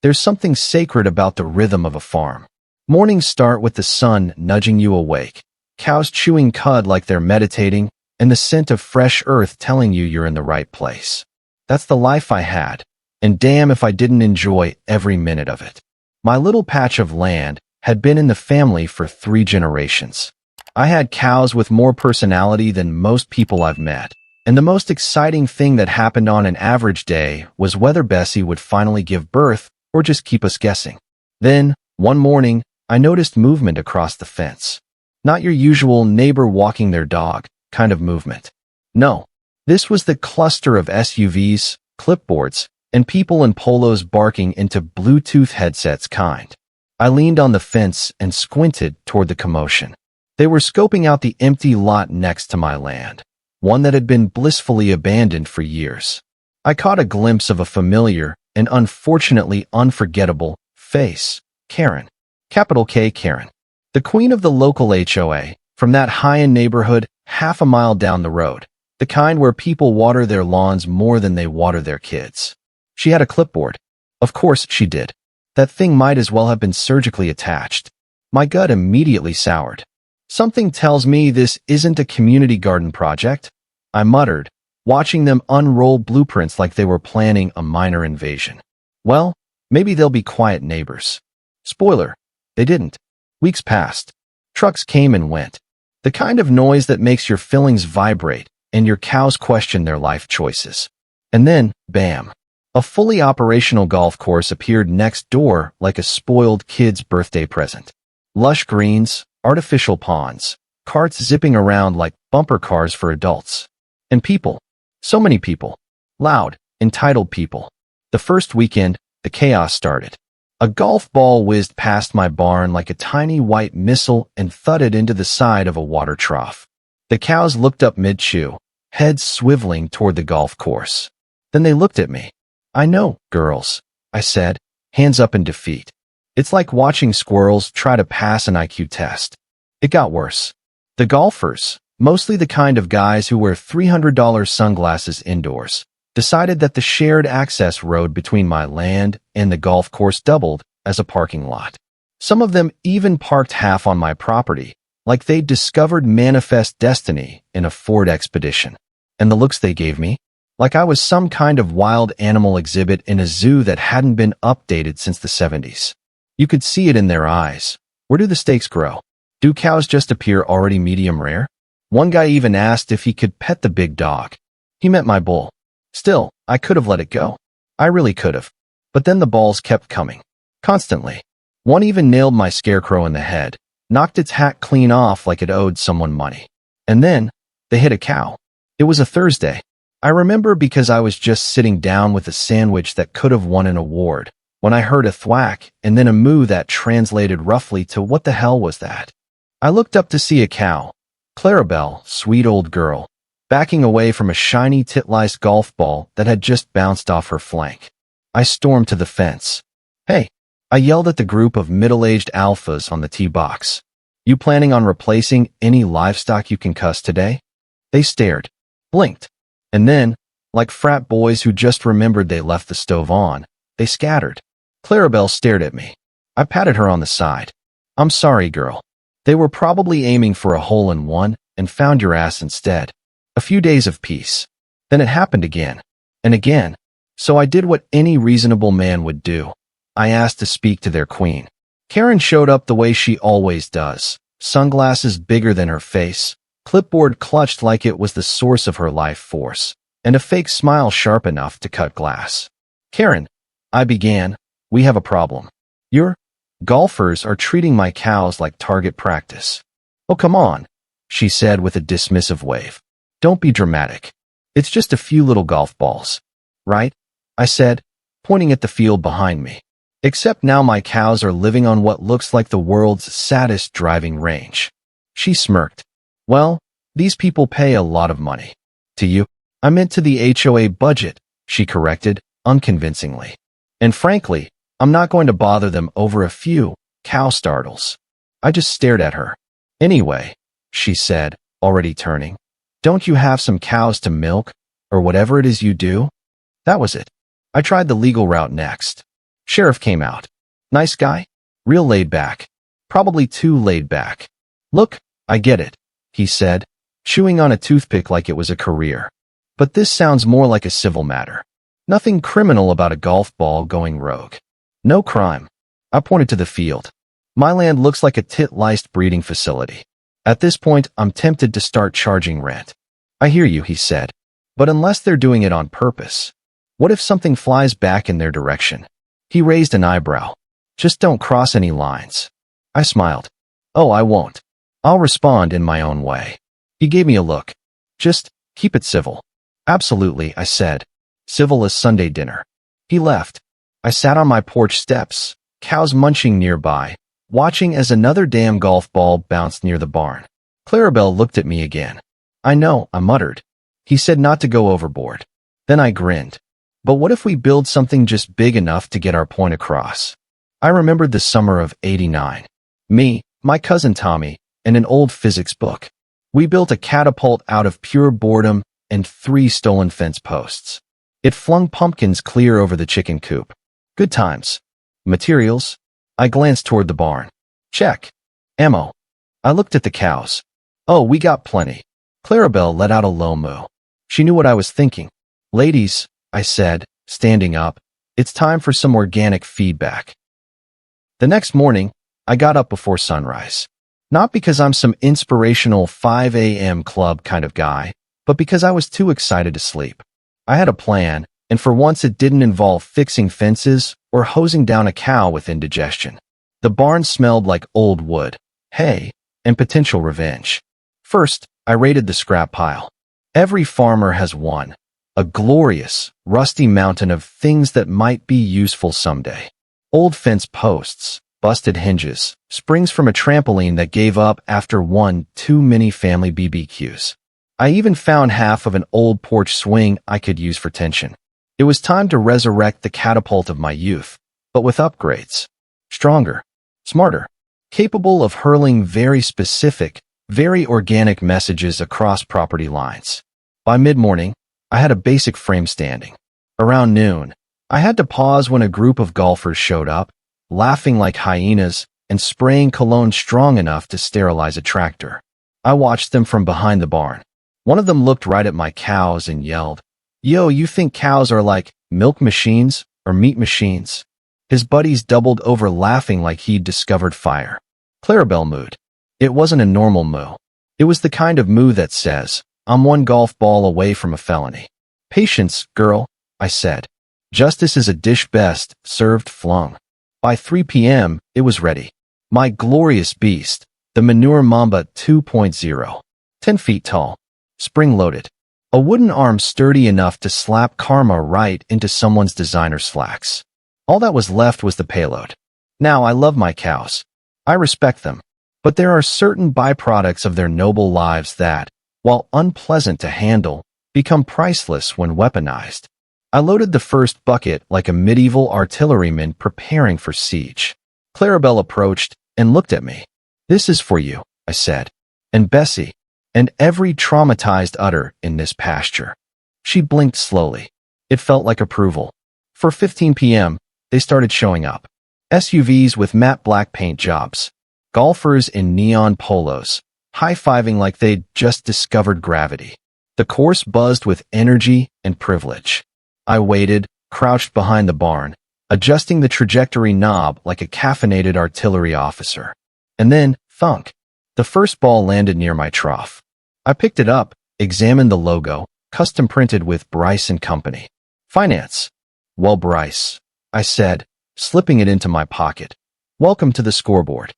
There's something sacred about the rhythm of a farm. Mornings start with the sun nudging you awake, cows chewing cud like they're meditating, and the scent of fresh earth telling you you're in the right place. That's the life I had, and damn if I didn't enjoy every minute of it. My little patch of land had been in the family for 3 generations. I had cows with more personality than most people I've met, and the most exciting thing that happened on an average day was whether Bessie would finally give birth or just keep us guessing. Then, one morning, I noticed movement across the fence. Not your usual neighbor walking their dog kind of movement. No, this was the cluster of SUVs, clipboards, and people in polos barking into Bluetooth headsets kind. I leaned on the fence and squinted toward the commotion. They were scoping out the empty lot next to my land, one that had been blissfully abandoned for years. I caught a glimpse of a familiar and unfortunately unforgettable face, Karen. Capital K Karen. The queen of the local HOA, from that high-end neighborhood half a mile down the road, the kind where people water their lawns more than they water their kids. She had a clipboard. Of course she did. That thing might as well have been surgically attached. My gut immediately soured. Something tells me this isn't a community garden project, I muttered, watching them unroll blueprints like they were planning a minor invasion. Well, maybe they'll be quiet neighbors. Spoiler, they didn't. Weeks passed. Trucks came and went. The kind of noise that makes your fillings vibrate and your cows question their life choices. And then, bam. A fully operational golf course appeared next door like a spoiled kid's birthday present. Lush greens, artificial ponds, carts zipping around like bumper cars for adults. And people. So many people. Loud, entitled people. The first weekend, the chaos started. A golf ball whizzed past my barn like a tiny white missile and thudded into the side of a water trough. The cows looked up mid-chew, heads swiveling toward the golf course. Then they looked at me. I know, girls, I said, hands up in defeat. It's like watching squirrels try to pass an IQ test. It got worse. The golfers, mostly the kind of guys who wear $300 sunglasses indoors, decided that the shared access road between my land and the golf course doubled as a parking lot. Some of them even parked half on my property, like they'd discovered manifest destiny in a Ford Expedition. And the looks they gave me? Like I was some kind of wild animal exhibit in a zoo that hadn't been updated since the 70s. You could see it in their eyes. Where do the steaks grow? Do cows just appear already medium rare? One guy even asked if he could pet the big dog. He meant my bull. Still, I could have let it go. I really could have. But then the balls kept coming. Constantly. One even nailed my scarecrow in the head, knocked its hat clean off like it owed someone money. And then, they hit a cow. It was a Thursday. I remember because I was just sitting down with a sandwich that could have won an award, when I heard a thwack and then a moo that translated roughly to what the hell was that? I looked up to see a cow, Clarabelle, sweet old girl, backing away from a shiny titlice golf ball that had just bounced off her flank. I stormed to the fence. Hey, I yelled at the group of middle-aged alphas on the tee box. You planning on replacing any livestock you can cuss today? They stared, blinked, and then, like frat boys who just remembered they left the stove on, they scattered. Clarabelle stared at me. I patted her on the side. I'm sorry, girl. They were probably aiming for a hole-in-one and found your ass instead. A few days of peace. Then it happened again. And again. So I did what any reasonable man would do. I asked to speak to their queen. Karen showed up the way she always does. Sunglasses bigger than her face, clipboard clutched like it was the source of her life force, and a fake smile sharp enough to cut glass. Karen, I began, we have a problem. Your golfers are treating my cows like target practice. Oh, come on, she said with a dismissive wave. Don't be dramatic. It's just a few little golf balls. Right? I said, pointing at the field behind me. Except now my cows are living on what looks like the world's saddest driving range. She smirked. Well, these people pay a lot of money. To you? I meant to the HOA budget, she corrected, unconvincingly. And frankly, I'm not going to bother them over a few cow startles. I just stared at her. Anyway, she said, already turning, don't you have some cows to milk, or whatever it is you do? That was it. I tried the legal route next. Sheriff came out. Nice guy? Real laid back. Probably too laid back. Look, I get it, he said, chewing on a toothpick like it was a career. But this sounds more like a civil matter. Nothing criminal about a golf ball going rogue. No crime. I pointed to the field. My land looks like a tit-liced breeding facility. At this point, I'm tempted to start charging rent. I hear you, he said. But unless they're doing it on purpose, what if something flies back in their direction? He raised an eyebrow. Just don't cross any lines. I smiled. Oh, I won't. I'll respond in my own way. He gave me a look. Just keep it civil. Absolutely, I said. Civil as Sunday dinner. He left. I sat on my porch steps, cows munching nearby, watching as another damn golf ball bounced near the barn. Clarabelle looked at me again. I know, I muttered. He said not to go overboard. Then I grinned. But what if we build something just big enough to get our point across? I remembered the summer of '89. Me, my cousin Tommy, and an old physics book. We built a catapult out of pure boredom and 3 stolen fence posts. It flung pumpkins clear over the chicken coop. Good times. Materials? I glanced toward the barn. Check. Ammo. I looked at the cows. Oh, we got plenty. Clarabelle let out a low moo. She knew what I was thinking. Ladies, I said, standing up, it's time for some organic feedback. The next morning, I got up before sunrise. Not because I'm some inspirational 5 a.m. club kind of guy, but because I was too excited to sleep. I had a plan, and for once it didn't involve fixing fences or hosing down a cow with indigestion. The barn smelled like old wood, hay, and potential revenge. First, I raided the scrap pile. Every farmer has one, a glorious, rusty mountain of things that might be useful someday. Old fence posts, busted hinges, springs from a trampoline that gave up after one too many family BBQs. I even found half of an old porch swing I could use for tension. It was time to resurrect the catapult of my youth, but with upgrades. Stronger, smarter, capable of hurling very specific, very organic messages across property lines. By mid-morning, I had a basic frame standing. Around noon, I had to pause when a group of golfers showed up, laughing like hyenas and spraying cologne strong enough to sterilize a tractor. I watched them from behind the barn. One of them looked right at my cows and yelled, "Yo, you think cows are like milk machines or meat machines?" His buddies doubled over laughing like he'd discovered fire. Clarabelle mooed. It wasn't a normal moo. It was the kind of moo that says, I'm one golf ball away from a felony. Patience, girl, I said. Justice is a dish best served flung. By 3 p.m., it was ready. My glorious beast, the Manure Mamba 2.0. 10 feet tall. Spring-loaded. A wooden arm sturdy enough to slap karma right into someone's designer slacks. All that was left was the payload. Now, I love my cows. I respect them. But there are certain byproducts of their noble lives that, while unpleasant to handle, become priceless when weaponized. I loaded the first bucket like a medieval artilleryman preparing for siege. Clarabelle approached and looked at me. This is for you, I said. And Bessie, and every traumatized udder in this pasture. She blinked slowly. It felt like approval. For 15 p.m., they started showing up. SUVs with matte black paint jobs. Golfers in neon polos, high-fiving like they'd just discovered gravity. The course buzzed with energy and privilege. I waited, crouched behind the barn, adjusting the trajectory knob like a caffeinated artillery officer. And then, thunk. The first ball landed near my trough. I picked it up, examined the logo, custom printed with Bryce & Company. Finance. Well, Bryce, I said, slipping it into my pocket. Welcome to the scoreboard.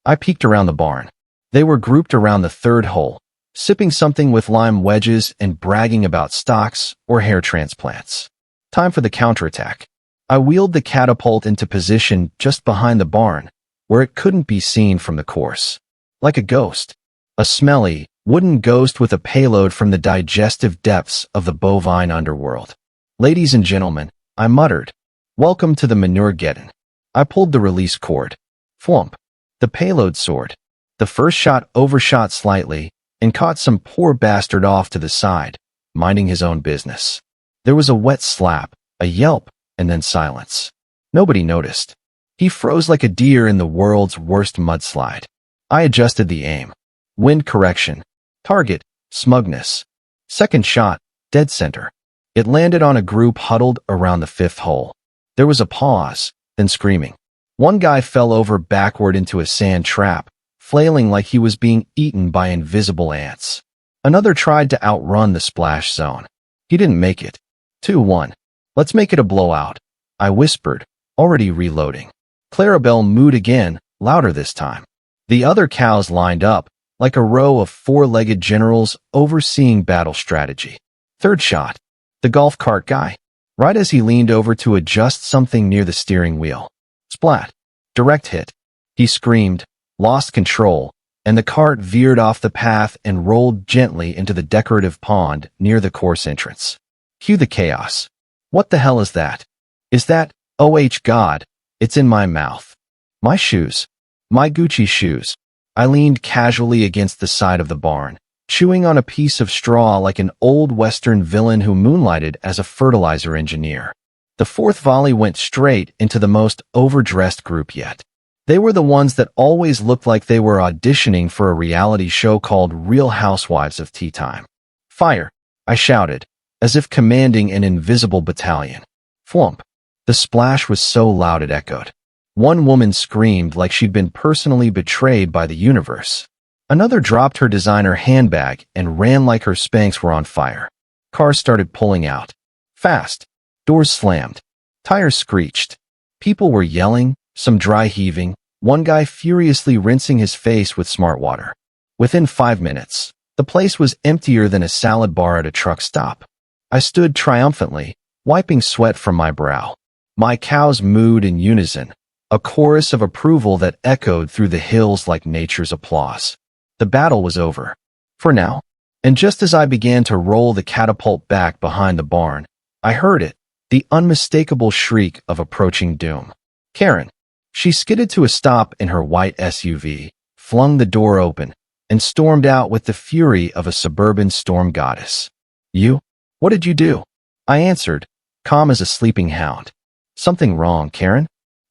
I peeked around the barn. They were grouped around the third hole, sipping something with lime wedges and bragging about stocks or hair transplants. Time for the counterattack. I wheeled the catapult into position just behind the barn, where it couldn't be seen from the course. Like a ghost. A smelly, wooden ghost with a payload from the digestive depths of the bovine underworld. Ladies and gentlemen, I muttered. Welcome to the Manure-geddon. I pulled the release cord. Flump. The payload soared. The first shot overshot slightly and caught some poor bastard off to the side, minding his own business. There was a wet slap, a yelp, and then silence. Nobody noticed. He froze like a deer in the world's worst mudslide. I adjusted the aim. Wind correction. Target. Smugness. Second shot. Dead center. It landed on a group huddled around the fifth hole. There was a pause, then screaming. One guy fell over backward into a sand trap, flailing like he was being eaten by invisible ants. Another tried to outrun the splash zone. He didn't make it. 2-1. Let's make it a blowout, I whispered, already reloading. Clarabelle mooed again, louder this time. The other cows lined up, like a row of four-legged generals overseeing battle strategy. Third shot. The golf cart guy. Right as he leaned over to adjust something near the steering wheel. Splat. Direct hit. He screamed, lost control, and the cart veered off the path and rolled gently into the decorative pond near the course entrance. Cue the chaos. What the hell is that? Is that, oh God, it's in my mouth. My shoes. My Gucci shoes. I leaned casually against the side of the barn, chewing on a piece of straw like an old Western villain who moonlighted as a fertilizer engineer. The fourth volley went straight into the most overdressed group yet. They were the ones that always looked like they were auditioning for a reality show called Real Housewives of Tea Time. Fire, I shouted, as if commanding an invisible battalion. Flump. The splash was so loud it echoed. One woman screamed like she'd been personally betrayed by the universe. Another dropped her designer handbag and ran like her Spanx were on fire. Cars started pulling out. Fast. Doors slammed. Tires screeched. People were yelling, some dry heaving, one guy furiously rinsing his face with smart water. Within 5 minutes, the place was emptier than a salad bar at a truck stop. I stood triumphantly, wiping sweat from my brow. My cows mooed in unison, a chorus of approval that echoed through the hills like nature's applause. The battle was over. For now. And just as I began to roll the catapult back behind the barn, I heard it, the unmistakable shriek of approaching doom. Karen. She skidded to a stop in her white SUV, flung the door open, and stormed out with the fury of a suburban storm goddess. You? What did you do? I answered, calm as a sleeping hound. Something wrong, Karen?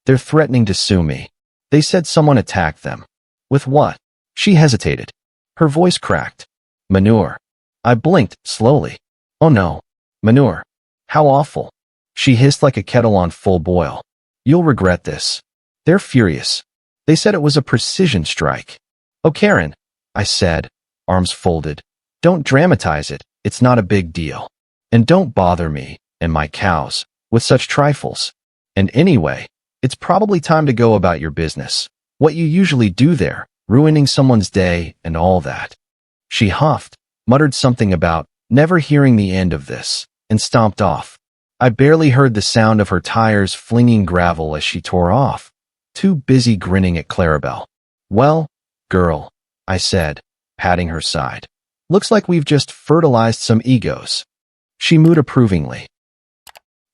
They're threatening to sue me. They said someone attacked them. With what? She hesitated. Her voice cracked. Manure. I blinked slowly. Oh no. Manure. How awful. She hissed like a kettle on full boil. You'll regret this. They're furious. They said it was a precision strike. Oh, Karen, I said, arms folded. Don't dramatize it. It's not a big deal. And don't bother me, and my cows, with such trifles. And anyway, it's probably time to go about your business. What you usually do there, ruining someone's day and all that. She huffed, muttered something about never hearing the end of this, and stomped off. I barely heard the sound of her tires flinging gravel as she tore off, too busy grinning at Clarabelle. Well, girl, I said, patting her side. Looks like we've just fertilized some egos. She mooed approvingly.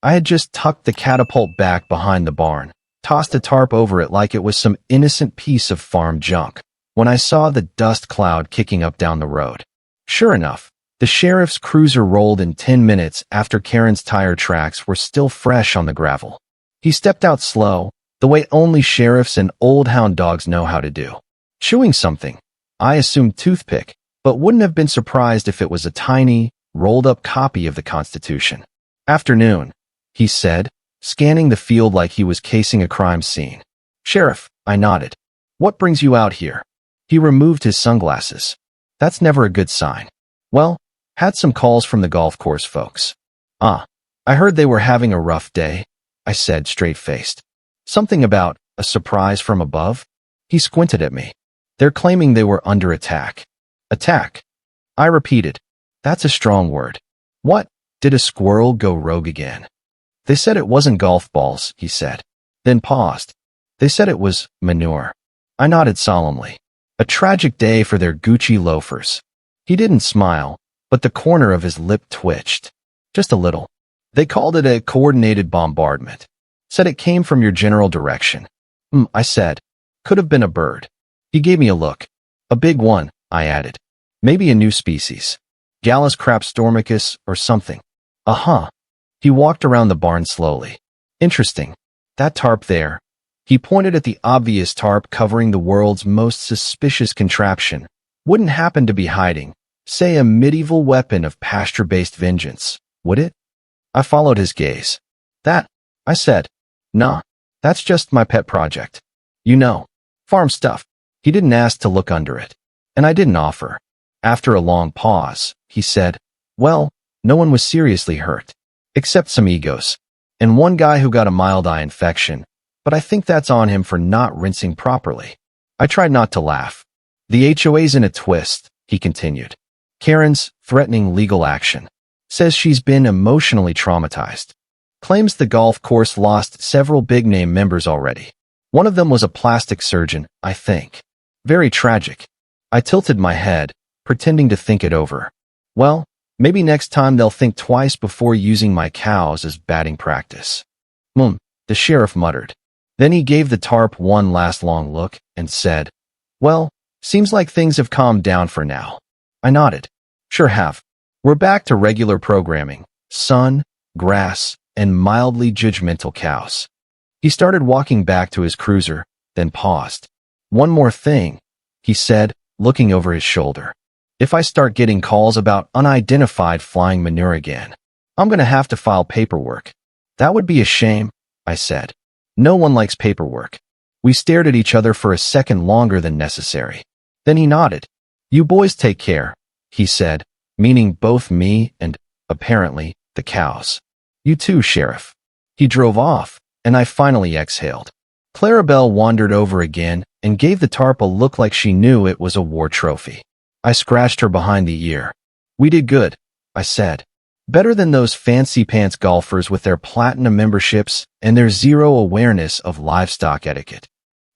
I had just tucked the catapult back behind the barn, tossed a tarp over it like it was some innocent piece of farm junk, when I saw the dust cloud kicking up down the road. Sure enough, the sheriff's cruiser rolled in 10 minutes after Karen's tire tracks were still fresh on the gravel. He stepped out slow, the way only sheriffs and old hound dogs know how to do. Chewing something, I assumed toothpick, but wouldn't have been surprised if it was a tiny, rolled-up copy of the Constitution. Afternoon, he said, scanning the field like he was casing a crime scene. Sheriff, I nodded. What brings you out here? He removed his sunglasses. That's never a good sign. Well, had some calls from the golf course folks. I heard they were having a rough day, I said straight-faced. Something about a surprise from above? He squinted at me. They're claiming they were under attack. Attack? I repeated. That's a strong word. What? Did a squirrel go rogue again? They said it wasn't golf balls, he said. Then paused. They said it was manure. I nodded solemnly. A tragic day for their Gucci loafers. He didn't smile, but the corner of his lip twitched. Just a little. They called it a coordinated bombardment. Said it came from your general direction. I said. Could have been a bird. He gave me a look. A big one, I added. Maybe a new species. Gallus crapstormicus or something. He walked around the barn slowly. Interesting. That tarp there. He pointed at the obvious tarp covering the world's most suspicious contraption. Wouldn't happen to be hiding, say, a medieval weapon of pasture-based vengeance, would it? I followed his gaze. That, I said. Nah, that's just my pet project. You know, farm stuff. He didn't ask to look under it, and I didn't offer. After a long pause, he said, well, no one was seriously hurt, except some egos, and one guy who got a mild eye infection, but I think that's on him for not rinsing properly. I tried not to laugh. The HOA's in a twist, he continued. Karen's threatening legal action. Says she's been emotionally traumatized. Claims the golf course lost several big-name members already. One of them was a plastic surgeon, I think. Very tragic. I tilted my head, pretending to think it over. Well, maybe next time they'll think twice before using my cows as batting practice. The sheriff muttered. Then he gave the tarp one last long look and said, well, seems like things have calmed down for now. I nodded. Sure have. We're back to regular programming, sun, grass, and mildly judgmental cows. He started walking back to his cruiser, then paused. One more thing, he said, looking over his shoulder. If I start getting calls about unidentified flying manure again, I'm going to have to file paperwork. That would be a shame, I said. No one likes paperwork. We stared at each other for a second longer than necessary. Then he nodded. You boys take care, he said, meaning both me and, apparently, the cows. You too, Sheriff. He drove off, and I finally exhaled. Clarabelle wandered over again and gave the tarp a look like she knew it was a war trophy. I scratched her behind the ear. We did good, I said. Better than those fancy-pants golfers with their platinum memberships and their zero awareness of livestock etiquette.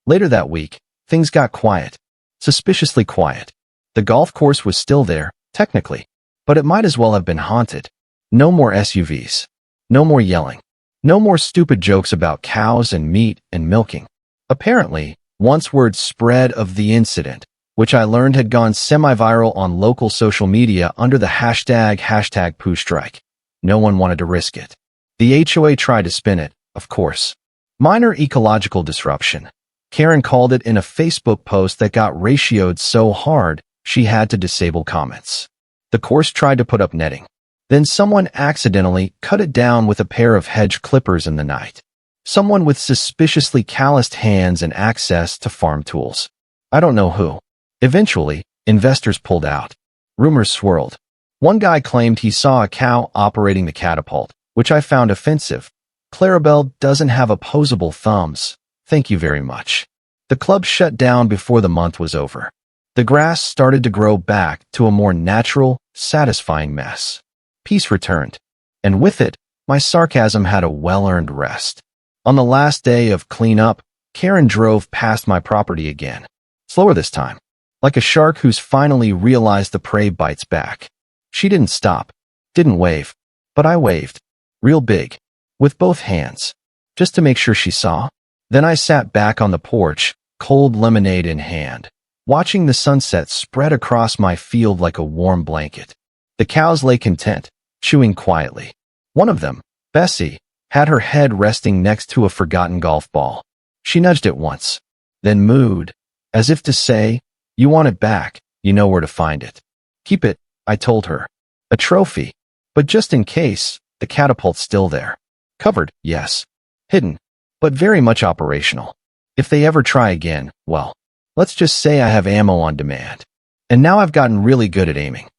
Later that week, things got quiet. Suspiciously quiet. The golf course was still there, technically, but it might as well have been haunted. No more SUVs. No more yelling. No more stupid jokes about cows and meat and milking. Apparently, once word spread of the incident, which I learned had gone semi-viral on local social media under the hashtag #PooStrike. No one wanted to risk it. The HOA tried to spin it, of course. Minor ecological disruption. Karen called it in a Facebook post that got ratioed so hard she had to disable comments. The course tried to put up netting. Then someone accidentally cut it down with a pair of hedge clippers in the night. Someone with suspiciously calloused hands and access to farm tools. I don't know who. Eventually, investors pulled out. Rumors swirled. One guy claimed he saw a cow operating the catapult, which I found offensive. Clarabelle doesn't have opposable thumbs. Thank you very much. The club shut down before the month was over. The grass started to grow back to a more natural, satisfying mess. Peace returned. And with it, my sarcasm had a well-earned rest. On the last day of cleanup, Karen drove past my property again. Slower this time. Like a shark who's finally realized the prey bites back. She didn't stop. Didn't wave. But I waved. Real big. With both hands. Just to make sure she saw. Then I sat back on the porch, cold lemonade in hand, watching the sunset spread across my field like a warm blanket. The cows lay content, chewing quietly. One of them, Bessie, had her head resting next to a forgotten golf ball. She nudged it once, then mooed, as if to say, you want it back, you know where to find it. Keep it, I told her. A trophy. But just in case, the catapult's still there. Covered, yes. Hidden. But very much operational. If they ever try again, well, let's just say I have ammo on demand. And now I've gotten really good at aiming.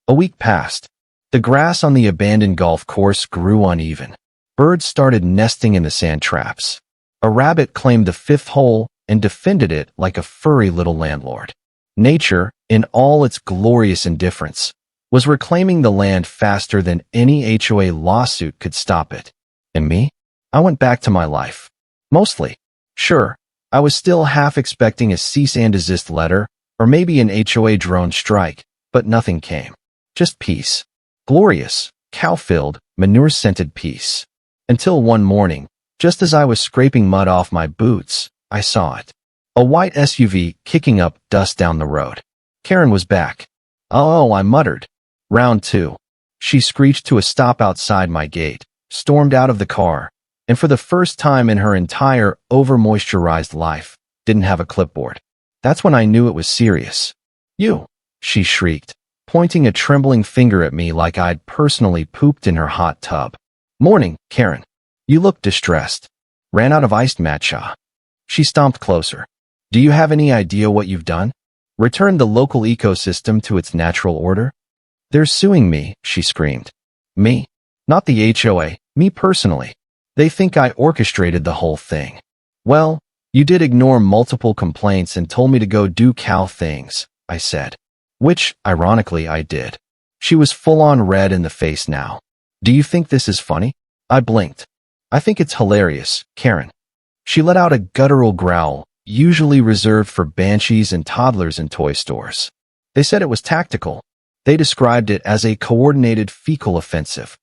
A week passed. The grass on the abandoned golf course grew uneven. Birds started nesting in the sand traps. A rabbit claimed the fifth hole and defended it like a furry little landlord. Nature, in all its glorious indifference, was reclaiming the land faster than any HOA lawsuit could stop it. And me? I went back to my life. Mostly. Sure, I was still half expecting a cease and desist letter, or maybe an HOA drone strike, but nothing came. Just peace. Glorious, cow-filled, manure-scented peace. Until one morning, just as I was scraping mud off my boots, I saw it. A white SUV kicking up dust down the road. Karen was back. Oh, I muttered. Round two. She screeched to a stop outside my gate, stormed out of the car, and for the first time in her entire over-moisturized life, didn't have a clipboard. That's when I knew it was serious. "You," she shrieked, pointing a trembling finger at me like I'd personally pooped in her hot tub. "Morning, Karen. You look distressed. Ran out of iced matcha." She stomped closer. "Do you have any idea what you've done? Returned the local ecosystem to its natural order?" "They're suing me," she screamed. "Me? Not the HOA, me personally. They think I orchestrated the whole thing." "Well, you did ignore multiple complaints and told me to go do cow things," I said. Which, ironically, I did. She was full-on red in the face now. "Do you think this is funny?" I blinked. "I think it's hilarious, Karen." She let out a guttural growl, usually reserved for banshees and toddlers in toy stores. They said it was tactical. They described it as a coordinated fecal offensive.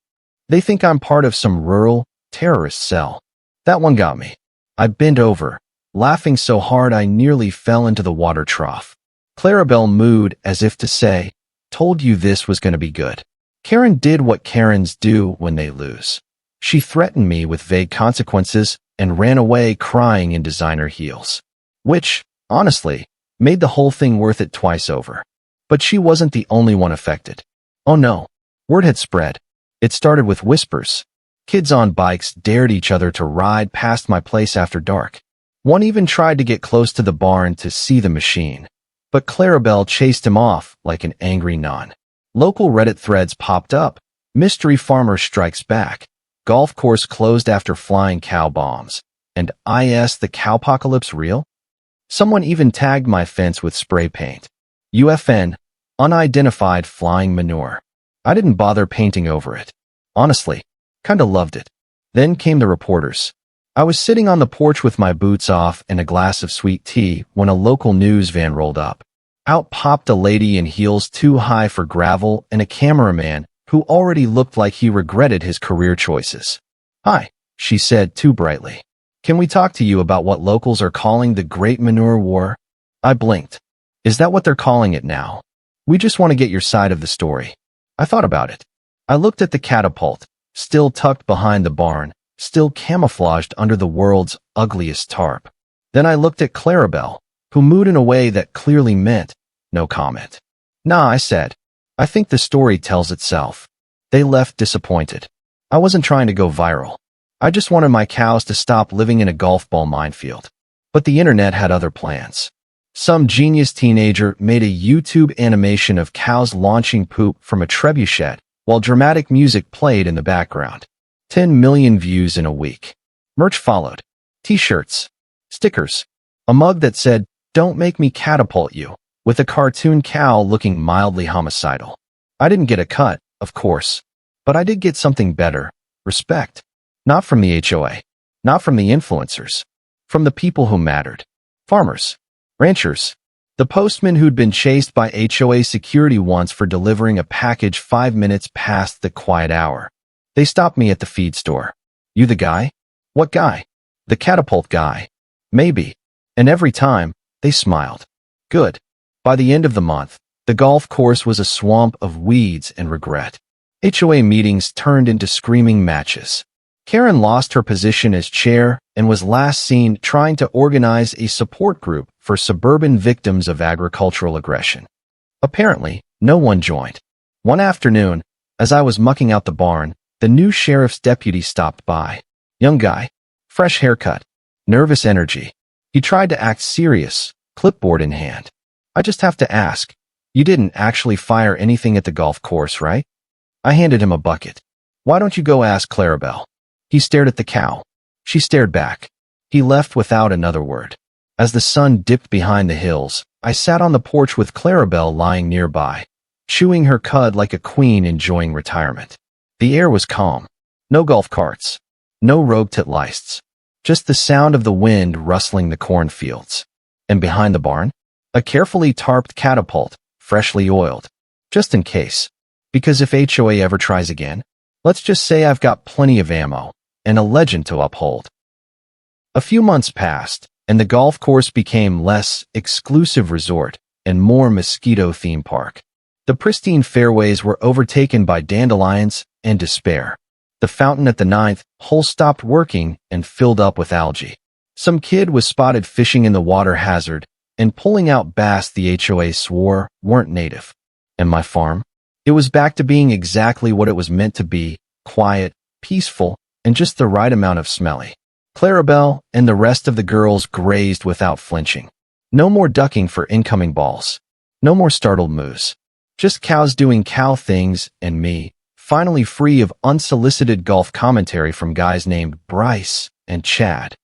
They think I'm part of some rural terrorist cell. That one got me. I bent over, laughing so hard I nearly fell into the water trough. Clarabelle mooed as if to say, "Told you this was going to be good." Karen did what Karens do when they lose. She threatened me with vague consequences and ran away crying in designer heels. Which, honestly, made the whole thing worth it twice over. But she wasn't the only one affected. Oh no, word had spread. It started with whispers. Kids on bikes dared each other to ride past my place after dark. One even tried to get close to the barn to see the machine. But Clarabelle chased him off like an angry nun. Local Reddit threads popped up. Mystery farmer strikes back. Golf course closed after flying cow bombs. And is the cowpocalypse real? Someone even tagged my fence with spray paint. UFN, unidentified flying manure. I didn't bother painting over it. Honestly, kinda loved it. Then came the reporters. I was sitting on the porch with my boots off and a glass of sweet tea when a local news van rolled up. Out popped a lady in heels too high for gravel and a cameraman who already looked like he regretted his career choices. "Hi," she said too brightly. "Can we talk to you about what locals are calling the Great Manure War?" I blinked. "Is that what they're calling it now? We just want to get your side of the story." I thought about it. I looked at the catapult, still tucked behind the barn, still camouflaged under the world's ugliest tarp. Then I looked at Clarabelle, who mooed in a way that clearly meant no comment. "Nah," I said. "I think the story tells itself." They left disappointed. I wasn't trying to go viral. I just wanted my cows to stop living in a golf ball minefield. But the internet had other plans. Some genius teenager made a YouTube animation of cows launching poop from a trebuchet while dramatic music played in the background. 10 million views in a week. Merch followed. T-shirts. Stickers. A mug that said, "Don't make me catapult you," with a cartoon cow looking mildly homicidal. I didn't get a cut, of course. But I did get something better. Respect. Not from the HOA. Not from the influencers. From the people who mattered. Farmers. Ranchers. The postman who'd been chased by HOA security once for delivering a package 5 minutes past the quiet hour. They stopped me at the feed store. "You the guy?" "What guy?" "The catapult guy." "Maybe." And every time, they smiled. Good. By the end of the month, the golf course was a swamp of weeds and regret. HOA meetings turned into screaming matches. Karen lost her position as chair and was last seen trying to organize a support group for suburban victims of agricultural aggression. Apparently, no one joined. One afternoon, as I was mucking out the barn, the new sheriff's deputy stopped by. Young guy, fresh haircut, nervous energy. He tried to act serious, clipboard in hand. "I just have to ask, you didn't actually fire anything at the golf course, right?" I handed him a bucket. "Why don't you go ask Clarabelle?" He stared at the cow. She stared back. He left without another word. As the sun dipped behind the hills, I sat on the porch with Clarabelle lying nearby, chewing her cud like a queen enjoying retirement. The air was calm. No golf carts. No rogue titlists. Just the sound of the wind rustling the cornfields. And behind the barn, a carefully tarped catapult, freshly oiled. Just in case. Because if HOA ever tries again, let's just say I've got plenty of ammo and a legend to uphold. A few months passed, and the golf course became less exclusive resort and more mosquito theme park. The pristine fairways were overtaken by dandelions and despair. The fountain at the 9th hole stopped working and filled up with algae. Some kid was spotted fishing in the water hazard and pulling out bass the HOA swore weren't native. And my farm? It was back to being exactly what it was meant to be, quiet, peaceful, and just the right amount of smelly. Clarabelle and the rest of the girls grazed without flinching. No more ducking for incoming balls. No more startled moos. Just cows doing cow things and me, finally free of unsolicited golf commentary from guys named Bryce and Chad.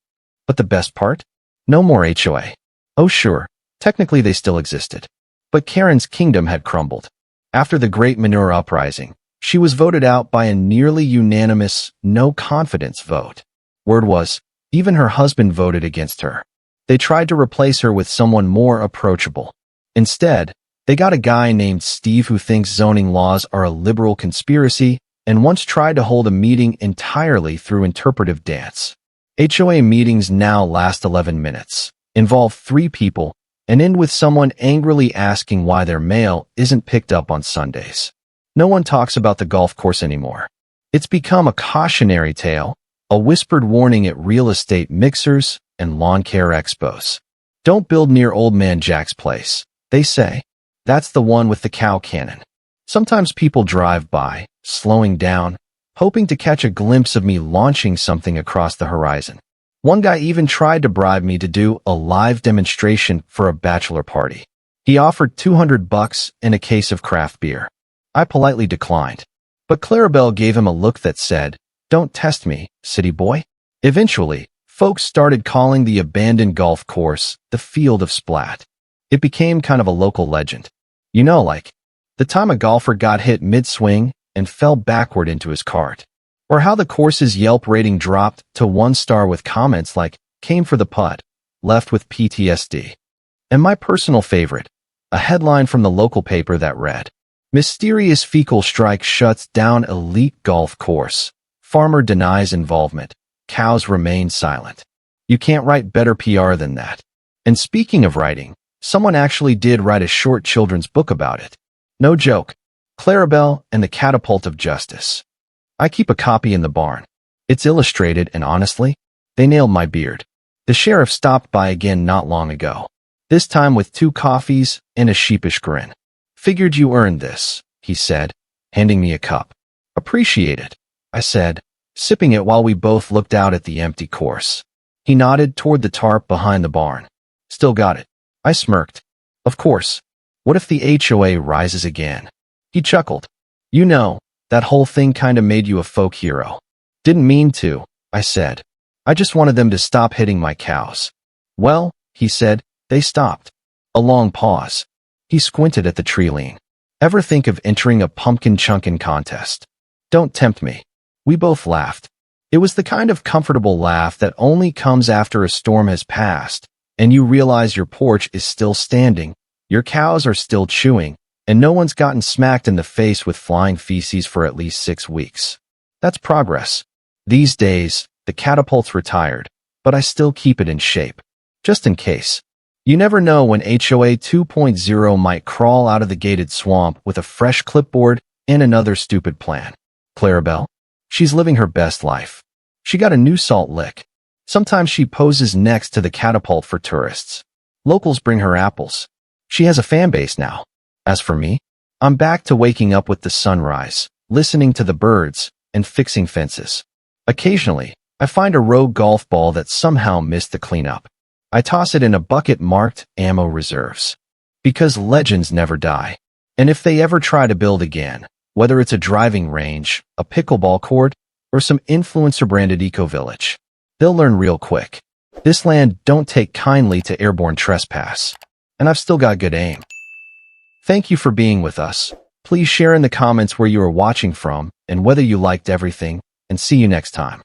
But the best part? No more HOA. Oh sure, technically they still existed. But Karen's kingdom had crumbled. After the Great Manure Uprising, she was voted out by a nearly unanimous no-confidence vote. Word was, even her husband voted against her. They tried to replace her with someone more approachable. Instead, they got a guy named Steve who thinks zoning laws are a liberal conspiracy and once tried to hold a meeting entirely through interpretive dance. HOA meetings now last 11 minutes, involve 3 people, and end with someone angrily asking why their mail isn't picked up on Sundays. No one talks about the golf course anymore. It's become a cautionary tale, a whispered warning at real estate mixers and lawn care expos. Don't build near Old Man Jack's place, they say. That's the one with the cow cannon. Sometimes people drive by, slowing down, hoping to catch a glimpse of me launching something across the horizon. One guy even tried to bribe me to do a live demonstration for a bachelor party. He offered $200 and a case of craft beer. I politely declined. But Clarabelle gave him a look that said, "Don't test me, city boy." Eventually, folks started calling the abandoned golf course the Field of Splat. It became kind of a local legend. You know, like the time a golfer got hit mid-swing and fell backward into his cart. Or how the course's Yelp rating dropped to 1 star with comments like, "Came for the putt, left with PTSD." And my personal favorite, a headline from the local paper that read, "Mysterious fecal strike shuts down elite golf course. Farmer denies involvement. Cows remain silent." You can't write better PR than that. And speaking of writing, someone actually did write a short children's book about it. No joke. Clarabelle and the Catapult of Justice. I keep a copy in the barn. It's illustrated, and honestly, they nailed my beard. The sheriff stopped by again not long ago, this time with 2 coffees and a sheepish grin. "Figured you earned this," he said, handing me a cup. "Appreciate it," I said, sipping it while we both looked out at the empty course. He nodded toward the tarp behind the barn. "Still got it." I smirked. "Of course. What if the HOA rises again?" He chuckled. "You know, that whole thing kinda made you a folk hero." "Didn't mean to," I said. "I just wanted them to stop hitting my cows." "Well," he said, "they stopped." A long pause. He squinted at the tree lean. "Ever think of entering a pumpkin chunkin' contest?" "Don't tempt me." We both laughed. It was the kind of comfortable laugh that only comes after a storm has passed, and you realize your porch is still standing, your cows are still chewing, and no one's gotten smacked in the face with flying feces for at least 6 weeks. That's progress. These days, the Catapult's retired, but I still keep it in shape. Just in case. You never know when HOA 2.0 might crawl out of the gated swamp with a fresh clipboard and another stupid plan. Clarabelle? She's living her best life. She got a new salt lick. Sometimes she poses next to the Catapult for tourists. Locals bring her apples. She has a fan base now. As for me, I'm back to waking up with the sunrise, listening to the birds, and fixing fences. Occasionally, I find a rogue golf ball that somehow missed the cleanup. I toss it in a bucket marked ammo reserves. Because legends never die. And if they ever try to build again, whether it's a driving range, a pickleball court, or some influencer-branded eco-village, they'll learn real quick. This land don't take kindly to airborne trespass. And I've still got good aim. Thank you for being with us. Please share in the comments where you are watching from and whether you liked everything, and see you next time.